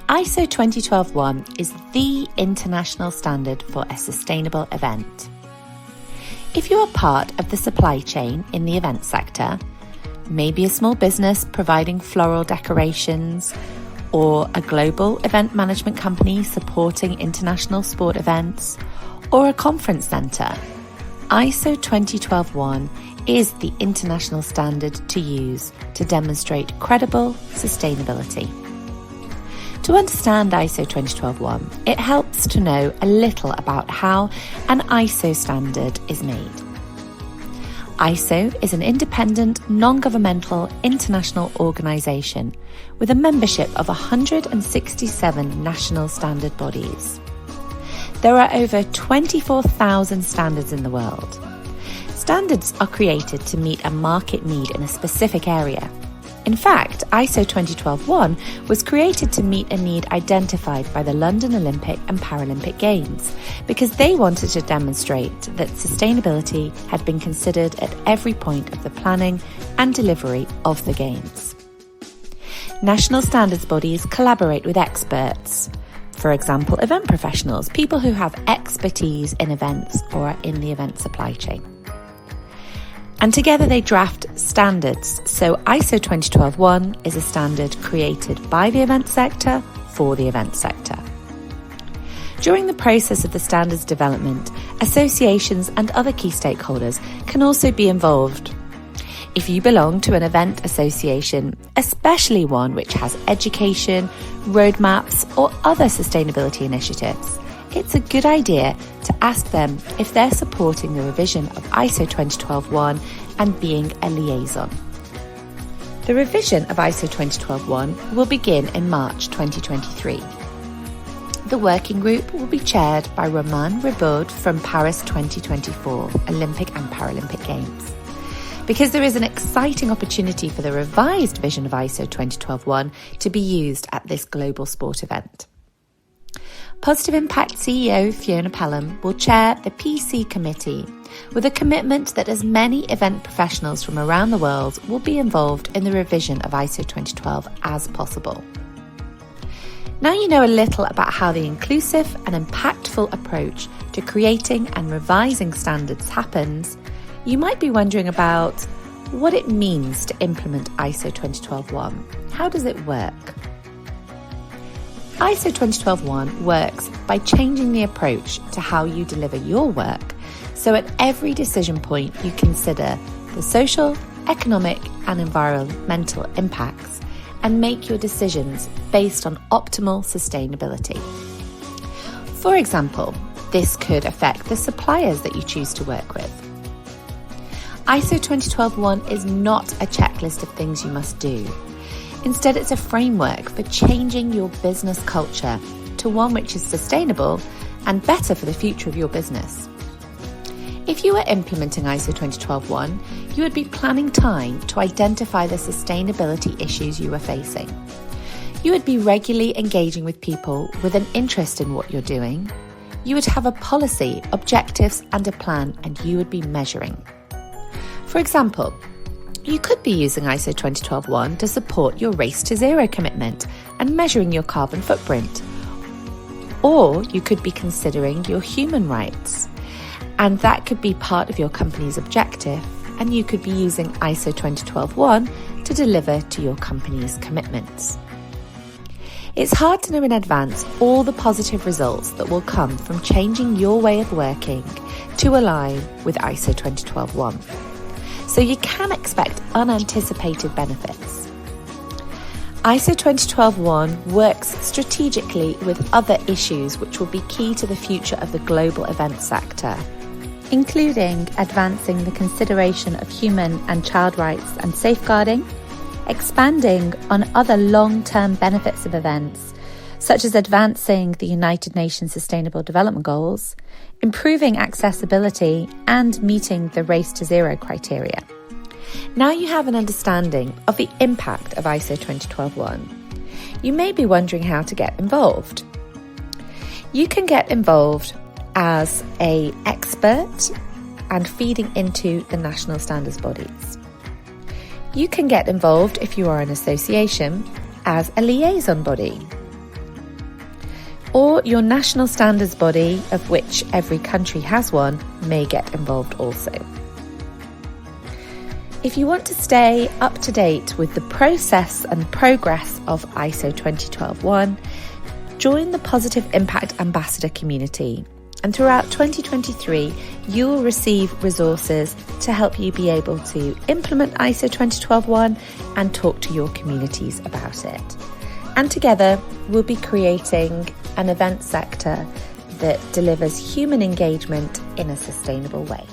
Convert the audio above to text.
ISO 20121 is the international standard for a sustainable event. If you are part of the supply chain in the event sector, maybe a small business providing floral decorations, or a global event management company supporting international sport events, or a conference centre, ISO 20121 is the international standard to use to demonstrate credible sustainability. To understand ISO 20121, it helps to know a little about how an ISO standard is made. ISO is an independent, non-governmental international organisation with a membership of 167 national standard bodies. There are over 24,000 standards in the world. Standards are created to meet a market need in a specific area. In fact, ISO 20121 was created to meet a need identified by the London Olympic and Paralympic Games because they wanted to demonstrate that sustainability had been considered at every point of the planning and delivery of the Games. National standards bodies collaborate with experts, for example, event professionals, people who have expertise in events or are in the event supply chain. And together they draft standards. So ISO 20121 is a standard created by the event sector for the event sector. During the process of the standards development, associations and other key stakeholders can also be involved. If you belong to an event association, especially one which has education, roadmaps, or other sustainability initiatives, it's a good idea to ask them if they're supporting the revision of ISO 20121 and being a liaison. The revision of ISO 20121 will begin in March 2023. The working group will be chaired by Romain Ribaud from Paris 2024 Olympic and Paralympic Games. Because there is an exciting opportunity for the revised vision of ISO 20121 to be used at this global sport event. Positive Impact CEO Fiona Pelham will chair the PC committee with a commitment that as many event professionals from around the world will be involved in the revision of ISO 2012 as possible. Now you know a little about how the inclusive and impactful approach to creating and revising standards happens, you might be wondering about what it means to implement ISO 20121. How does it work? ISO 20121 works by changing the approach to how you deliver your work, so at every decision point you consider the social, economic and environmental impacts and make your decisions based on optimal sustainability. For example, this could affect the suppliers that you choose to work with. ISO 20121 is not a checklist of things you must do. Instead, it's a framework for changing your business culture to one which is sustainable and better for the future of your business. If you were implementing ISO 20121, you would be planning time to identify the sustainability issues you are facing. You would be regularly engaging with people with an interest in what you're doing. You would have a policy, objectives, and a plan, and you would be measuring. For example, you could be using ISO 20121 to support your Race to Zero commitment and measuring your carbon footprint. Or you could be considering your human rights, and that could be part of your company's objective, and you could be using ISO 20121 to deliver to your company's commitments. It's hard to know in advance all the positive results that will come from changing your way of working to align with ISO 20121. So you can expect unanticipated benefits. ISO 20121 works strategically with other issues which will be key to the future of the global event sector, including advancing the consideration of human and child rights and safeguarding, expanding on other long-term benefits of events, such as advancing the United Nations Sustainable Development Goals, improving accessibility, and meeting the Race to Zero criteria. Now you have an understanding of the impact of ISO 20121. You may be wondering how to get involved. You can get involved as an expert and feeding into the national standards bodies. You can get involved if you are an association as a liaison body. or your national standards body, of which every country has one, may get involved also. If you want to stay up to date with the process and progress of ISO 20121, join the Positive Impact Ambassador community. And throughout 2023, you will receive resources to help you be able to implement ISO 20121 and talk to your communities about it. And together, we'll be creating an event sector that delivers human engagement in a sustainable way.